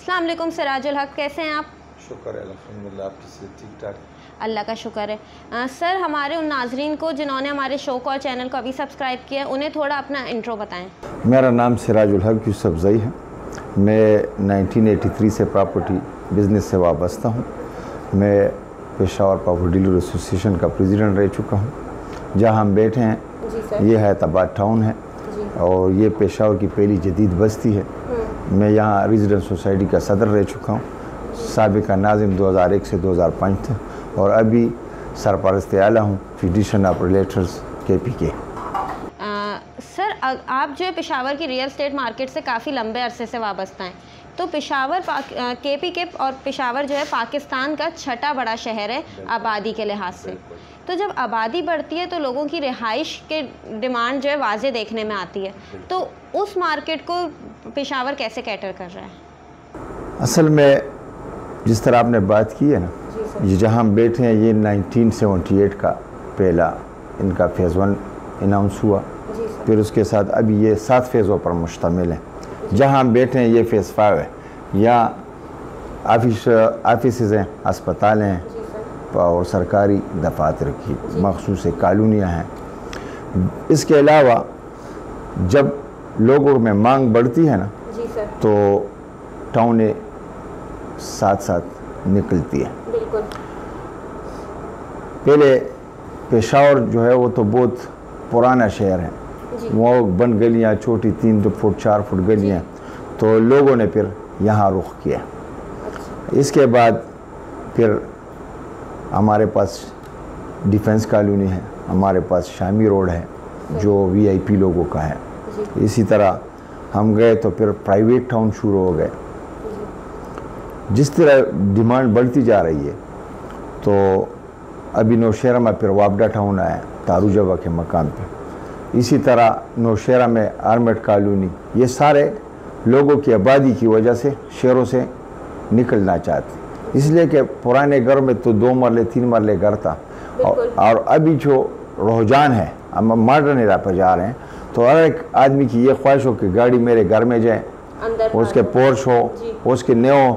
अस्सलाम वालेकुम सिराजुल हक, कैसे हैं आप? शुक्र है अल्हम्दुलिल्लाह, आपकी सेहत ठीक ठाक? अल्लाह का शुक्र है। सर, हमारे उन नाजरीन को जिन्होंने हमारे शो को और चैनल को अभी सब्सक्राइब किया है, उन्हें थोड़ा अपना इंट्रो बताएं। मेरा नाम सिराजुल हक यूसुफजई है। मैं 1983 से प्रॉपर्टी बिज़नेस से वाबस्ता हूँ। मैं पेशावर प्रॉपर्टी डीलर एसोसिएशन का प्रेसिडेंट रह चुका हूँ। जहाँ हम बैठे हैं ये हैदराबाद टाउन है और ये पेशावर की पहली जदीद बस्ती है। मैं यहाँ रेजिडेंट सोसाइटी का सदर रह चुका हूँ। साबिका नाज़िम 2001 से 2005 थे और अभी सरपरस्त आला हूँ फिडिशन ऑपरेटर्स KPK। सर, आप जो है पेशावर की रियल एस्टेट मार्केट से काफ़ी लंबे अरसे से वाबस्ता हैं, तो पेशावर KPK और पेशावर जो है पाकिस्तान का छठा बड़ा शहर है आबादी के लिहाज से। तो जब आबादी बढ़ती है तो लोगों की रिहाइश के डिमांड जो है वाज़े देखने में आती है, तो उस मार्केट को पेशावर कैसे कैटर कर रहा है? असल में जिस तरह आपने बात की है ना, ये जहाँ हम बैठे हैं ये 1978 का पहला इनका फेज़ 1 अनाउंस हुआ, फिर उसके साथ अभी ये 7 फेज़ों पर मुश्तमिल है। जहाँ हम बैठे हैं ये फेज़ 5 है। यहाँ ऑफिस हैं, अस्पताल हैं और सरकारी दफातर की मखसूस कॉलोनियाँ हैं। इसके अलावा जब लोगों में मांग बढ़ती है ना तो टाउनें साथ साथ निकलती है। बिल्कुल। पहले पेशावर जो है वो तो बहुत पुराना शहर है, वो बंद गलियाँ छोटी 3 फुट 4 फुट गलियाँ, तो लोगों ने फिर यहाँ रुख किया। इसके बाद फिर हमारे पास डिफेंस कॉलोनी है, हमारे पास शामी रोड है जो VIP लोगों का है। इसी तरह हम गए तो फिर प्राइवेट टाउन शुरू हो गए। जिस तरह डिमांड बढ़ती जा रही है तो अभी नौशहरा में फिर वापडा टाउन आया तारुजवा के मकाम पे। इसी तरह नौशहरा में आर्मेड कॉलोनी, ये सारे लोगों की आबादी की वजह से शहरों से निकलना चाहते, इसलिए कि पुराने घर में तो 2 मरले 3 मरले घर था और अभी जो रुझान है हम मॉडर्न एरा पर जा रहे हैं, तो हर एक आदमी की ये ख्वाहिश हो कि गाड़ी मेरे घर में जाए, उसके पोर्श हो, उसके न्यो।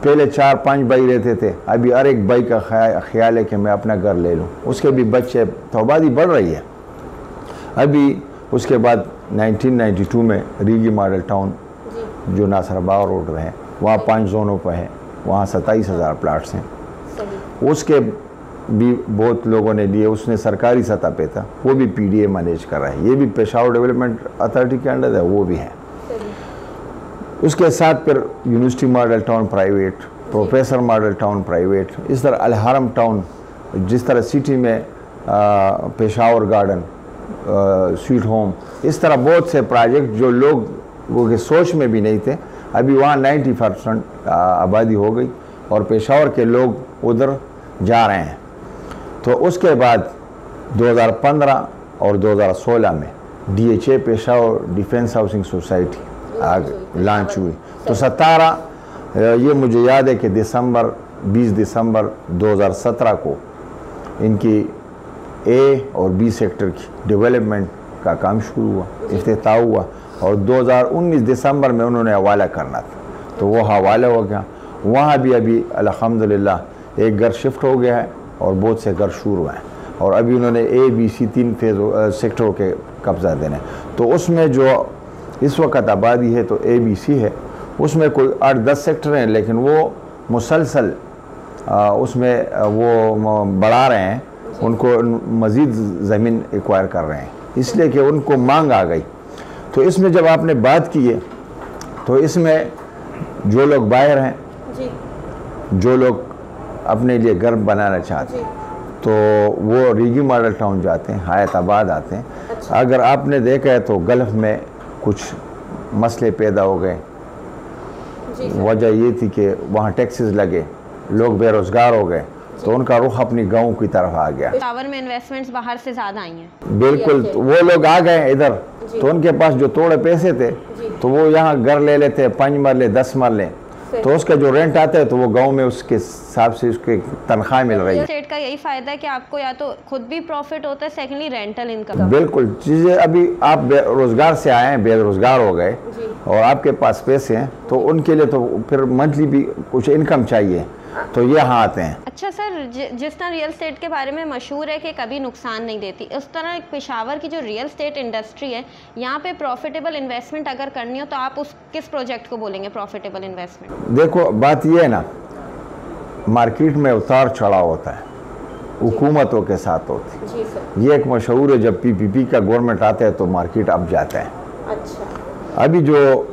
पहले 4-5 भाई रहते थे, अभी हर एक भाई का ख्याल है कि मैं अपना घर ले लूँ। उसके भी बच्चे, तो आबादी बढ़ रही है। अभी उसके बाद 1992 में रीगी मॉडल टाउन जो नासरबाग रोड रहे, वहाँ 5 जोनों पर है, वहाँ 27,000 प्लाट्स हैं। उसके भी बहुत लोगों ने लिए, उसने सरकारी सतह पे था, वो भी PDA मैनेज कर रहा है। ये भी पेशावर डेवलपमेंट अथॉरिटी के अंडर है, वो भी है। उसके साथ फिर university model town private, professor model town private, इस तरह अलहरम टाउन, जिस तरह सिटी में पेशावर गार्डन, स्वीट होम, इस तरह बहुत से प्रोजेक्ट जो लोगों के सोच में भी नहीं थे, अभी वहाँ 90% आबादी हो गई और पेशावर के लोग उधर जा रहे हैं। तो उसके बाद 2015 और 2016 में DHA Peshawar defence housing society launch हुई। तो 17 ये मुझे याद है कि 20 दिसंबर 2017 को इनकी A और B सेक्टर की डेवलपमेंट का काम शुरू हुआ, इफ्तिताह हुआ और 2019 दिसंबर में उन्होंने हवाला करना था, तो वो हवाला हो गया। वहाँ भी अभी अल्हम्दुलिल्लाह एक घर शिफ्ट हो गया है और बहुत से घर शुरू हैं और अभी उन्होंने A, B, C 3 सेक्टरों के कब्जा देने। तो उसमें जो इस वक्त आबादी है तो A, B, C है, उसमें कोई 8-10 सेक्टर हैं, लेकिन वो मुसलसल उसमें वो बढ़ा रहे हैं, उनको मज़ीद ज़मीन एक्वायर कर रहे हैं, इसलिए कि उनको मांग आ गई। तो इसमें जब आपने बात की है तो इसमें जो लोग बाहर हैं, जो लोग अपने लिए घर बनाना चाहते हैं, तो वो रीगी मॉडल टाउन जाते हैं, हैदराबाद आते हैं। अगर आपने देखा है तो गल्फ़ में कुछ मसले पैदा हो गए, वजह ये थी कि वहाँ टैक्सेस लगे, लोग बेरोज़गार हो गए, तो उनका रुख अपनी गाँव की तरफ आ गया। पेशावर में इन्वेस्टमेंट्स बाहर से ज़्यादा आई हैं। बिल्कुल, तो वो लोग आ गए इधर, तो उनके पास जो थोड़े पैसे थे तो वो यहाँ घर ले लेते, 5 मरले 10 मरले, तो उसका जो रेंट आता है तो वो गांव में उसके हिसाब से उसके तनख्वाह मिल रही है। स्टेट का यही फायदा है कि आपको या तो खुद भी प्रॉफिट होता है, सेकेंडली रेंटल इनकम। बिल्कुल चीज़ें, अभी आप रोजगार से आए हैं, बेरोजगार हो गए और आपके पास पैसे हैं तो उनके लिए तो फिर मंथली भी कुछ इनकम चाहिए, तो ये यहाँ आते हैं। अच्छा सर, जिस तरह रियल स्टेट के बारे में मशहूर है कि कभी नुकसान नहीं देती, उस तरह पेशावर की जो रियल स्टेट इंडस्ट्री है, यहाँ पे प्रॉफिटेबल इन्वेस्टमेंट अगर करनी हो तो आप उस किस प्रोजेक्ट को बोलेंगे प्रॉफिटेबल इन्वेस्टमेंट? देखो बात ये है ना, मार्केट में उतार चढ़ाव होता है, हुकूमतों के साथ होती है। जी सर। ये एक मशहूर है, जब पीपीपी का गवर्नमेंट आता है तो मार्केट अप जाता है। अच्छा। अभी जो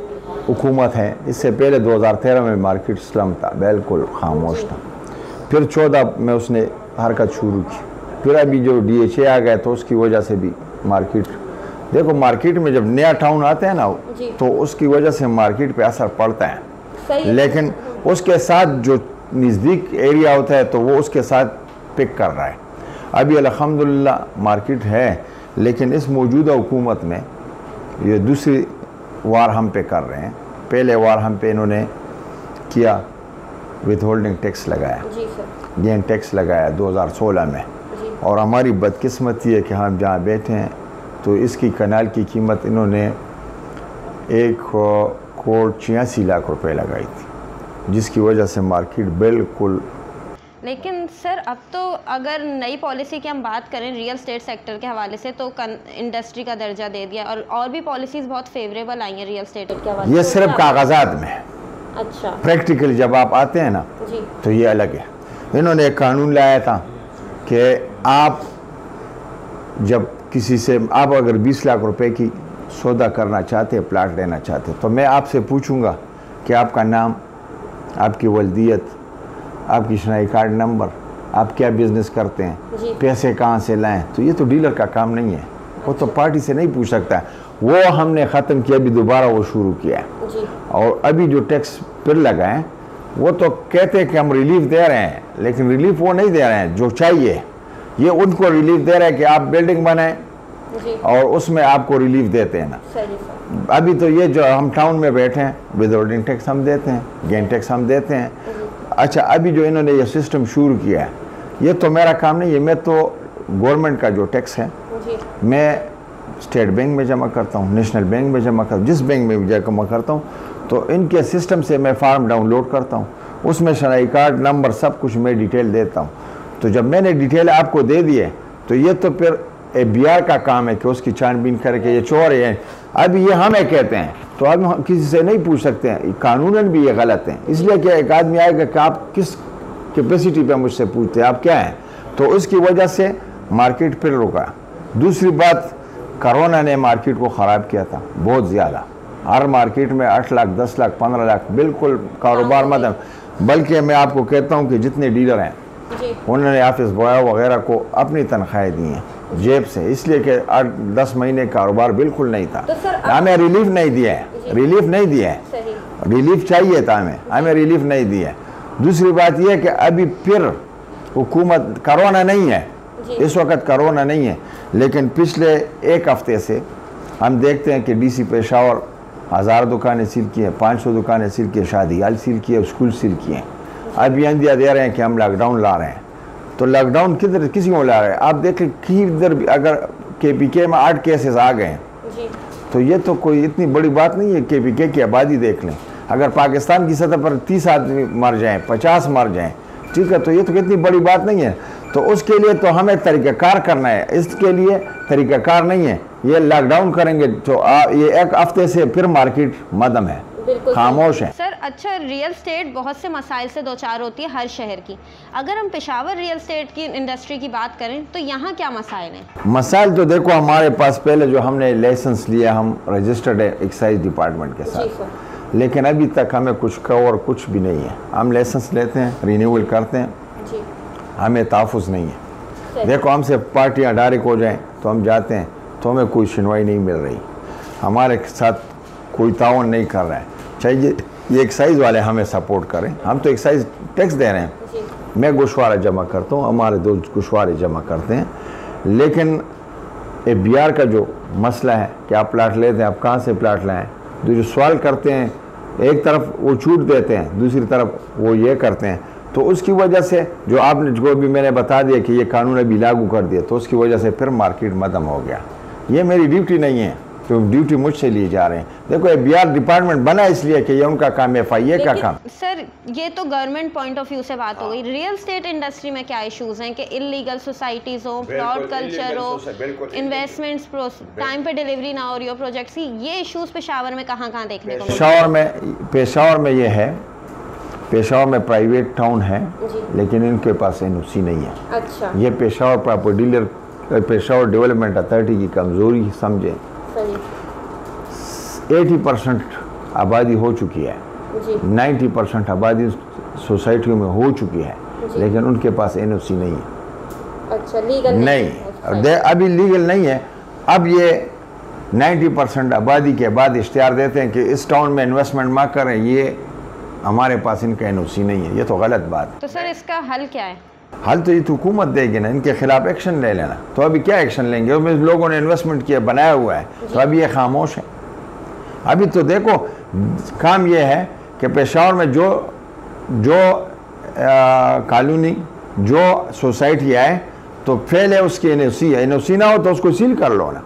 हुकूमत है, इससे पहले 2013 में मार्केट स्लम था, बिल्कुल खामोश था। फिर 14 में उसने हरकत शुरू की, फिर अभी जो DHA आ गया तो उसकी वजह से भी मार्केट, देखो मार्केट में जब नया टाउन आता है ना तो उसकी वजह से मार्केट पे असर पड़ता है, लेकिन उसके साथ जो नज़दीक एरिया होता है तो वो उसके साथ पिक कर रहा है। अभी अल्हम्दुलिल्लाह मार्केट है, लेकिन इस मौजूदा हुकूमत में ये दूसरी वार हम पे कर रहे हैं। पहले वार हम पे इन्होंने किया, विथ होल्डिंग टैक्स लगाया, गेन टैक्स लगाया 2016 में, और हमारी बदकिस्मती है कि हम जहाँ बैठे हैं तो इसकी कनाल की कीमत इन्होंने 1,86,00,000 रुपए लगाई थी, जिसकी वजह से मार्केट बिल्कुल। लेकिन सर अब तो अगर नई पॉलिसी की हम बात करें रियल स्टेट सेक्टर के हवाले से तो इंडस्ट्री का दर्जा दे दिया और भी पॉलिसीज़ बहुत फेवरेबल आई हैं रियल स्टेट के हवाले से। ये सिर्फ कागजात में। अच्छा। प्रैक्टिकली जब आप आते हैं ना तो ये अलग है। इन्होंने एक कानून लाया था कि आप जब किसी से, आप अगर 20 लाख रुपए की सौदा करना चाहते हैं, प्लाट लेना चाहते हैं, तो मैं आपसे पूछूंगा कि आपका नाम, आपकी वल्दियत, आपकी शनाई कार्ड नंबर, आप क्या बिजनेस करते हैं, पैसे कहाँ से लाएं। तो ये तो डीलर का काम नहीं है, वो तो पार्टी से नहीं पूछ सकता। वो हमने ख़त्म किया, अभी दोबारा वो शुरू किया है। और अभी जो टैक्स फिर लगाएं, वो तो कहते हैं कि हम रिलीफ दे रहे हैं, लेकिन रिलीफ वो नहीं दे रहे हैं जो चाहिए। ये उनको रिलीफ दे रहे हैं कि आप बिल्डिंग बनाएं और उसमें आपको रिलीफ देते हैं ना। अभी तो ये जो हम टाउन में बैठे हैं, विदहोल्डिंग टैक्स हम देते हैं, गेन टैक्स हम देते हैं। अच्छा, अभी जो इन्होंने ये सिस्टम शुरू किया है, ये तो मेरा काम नहीं है। मैं तो गवर्नमेंट का जो टैक्स है मैं स्टेट बैंक में जमा करता हूँ, नेशनल बैंक में जमा करता हूँ, जिस बैंक में भी जमा करता हूँ तो इनके सिस्टम से मैं फार्म डाउनलोड करता हूँ, उसमें शनाई कार्ड नंबर सब कुछ मैं डिटेल देता हूँ। तो जब मैंने डिटेल आपको दे दिए तो ये तो फिर ABR का काम है कि उसकी छानबीन करके ये चोर है। अब ये हमें कहते हैं तो अब हम किसी से नहीं पूछ सकते हैं, कानूनन भी ये गलत है। इसलिए कि एक आदमी आएगा कि आप किस कैपेसिटी पे मुझसे पूछते हैं, आप क्या हैं, तो उसकी वजह से मार्केट फिर रुका। दूसरी बात, कोरोना ने मार्केट को ख़राब किया था बहुत ज़्यादा। हर मार्केट में 8 लाख 10 लाख 15 लाख बिल्कुल कारोबार मत। बल्कि मैं आपको कहता हूँ कि जितने डीलर हैं उन्होंने ऑफिस बॉय वगैरह को अपनी तनख्वाहें दी हैं जेब से, इसलिए कि 8-10 महीने कारोबार बिल्कुल नहीं था। तो हमें रिलीफ नहीं दिया है, रिलीफ नहीं दिया है, रिलीफ चाहिए था हमें रिलीफ नहीं दिया है। दूसरी बात यह है कि अभी फिर हुकूमत, कोरोना नहीं है इस वक्त, कोरोना नहीं है, लेकिन पिछले एक हफ्ते से हम देखते हैं कि DC पेशावर 1000 दुकानें सील की हैं, 500 दुकानें सील की हैं, शादी हाल सील की है, स्कूल सील किए हैं। अब ये अंदिया दे रहे हैं कि हम लॉकडाउन ला रहे हैं। तो लॉकडाउन किधर किसी को ला रहे हैं? आप देखें किधर भी, अगर KPK में 8 केसेस आ गए हैं तो ये तो कोई इतनी बड़ी बात नहीं है। KPK की आबादी देख लें, अगर पाकिस्तान की सतह पर 30 आदमी मर जाएं, 50 मर जाएं, ठीक है, तो ये तो कितनी बड़ी बात नहीं है। तो उसके लिए तो हमें तरीक़ाकार करना है, इसके लिए तरीक़ाकार नहीं है। ये लॉकडाउन करेंगे तो ये एक हफ्ते से फिर मार्केट मदम है, खामोश है। सर अच्छा, रियल स्टेट बहुत से मसाइल से दो चार होती है हर शहर की। अगर हम पेशावर रियल स्टेट की इंडस्ट्री की बात करें तो यहाँ क्या मसाइल हैं? मसाइल तो देखो, हमारे पास पहले जो हमने लाइसेंस लिया, हम रजिस्टर्ड है एक्साइज डिपार्टमेंट के साथ, लेकिन अभी तक हमें कुछ कवर कुछ भी नहीं है। हम लाइसेंस लेते हैं, रिन्यूअल करते हैं, हमें तहफ़्फ़ुज़ नहीं है। देखो, हमसे पार्टियाँ डायरेक्ट हो जाएँ तो हम जाते हैं तो हमें कोई सुनवाई नहीं मिल रही, हमारे साथ कोई ताउन नहीं कर रहा है। चाहिए ये एक्साइज वाले हमें सपोर्ट करें, हम तो एक्साइज टैक्स दे रहे हैं, मैं गोशवारा जमा करता हूँ, हमारे दोस्त गोशवारे जमा करते हैं, लेकिन ABR का जो मसला है कि आप प्लाट लेते हैं, आप कहाँ से प्लाट लाएँ, जो सवाल करते हैं एक तरफ वो छूट देते हैं, दूसरी तरफ वो ये करते हैं। तो उसकी वजह से जो आपने जो भी मैंने बता दिया कि ये कानून अभी लागू कर दिया, तो उसकी वजह से फिर मार्केट मदम हो गया। ये मेरी ड्यूटी नहीं है, तो ड्यूटी मुझसे लिए जा रहे हैं। देखो ABR डिपार्टमेंट बना इसलिए कि ये उनका काम है, FIA का काम। सर ये तो गवर्नमेंट पॉइंट ऑफ व्यू से बात हो गई। रियल स्टेट इंडस्ट्री में क्या इश्यूज हैं कि इलीगल सोसाइटीज हो, फ्रॉड कल्चर हो, इन्वेस्टमेंट्स टाइम पे डिलीवरी ना हो रही हो प्रोजेक्ट्स की, ये इश्यूज पेशावर में कहाँ कहाँ देखने को? पेशावर में ये है, पेशावर में प्राइवेट टाउन है लेकिन इनके पास NOC नहीं है। अच्छा। ये Peshawar property dealer, Peshawar development authority की कमजोरी समझे। 80% आबादी हो चुकी है, 90% आबादी सोसाइटियों में हो चुकी है, लेकिन उनके पास NOC नहीं है। अच्छा, लीगल नहीं, अभी लीगल नहीं है। अब ये 90% आबादी के बाद इश्तिहार देते हैं कि इस टाउन में इन्वेस्टमेंट मत करें, ये हमारे पास इनका NOC नहीं है। ये तो गलत बात है। तो सर इसका हल क्या है? हल तो ये तो हुकूमत देगी ना, इनके खिलाफ एक्शन ले लेना। तो अभी क्या एक्शन लेंगे? उसमें लोगों ने इन्वेस्टमेंट किया, बनाया हुआ है, तो अभी ये खामोश है। अभी तो देखो काम ये है कि पेशावर में जो कॉलोनी जो सोसाइटी आए तो पहले उसकी NOC है, NOC ना हो तो उसको सील कर लो ना।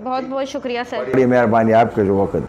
बहुत बहुत शुक्रिया सर, बड़ी मेहरबानी आपके जो वक्त।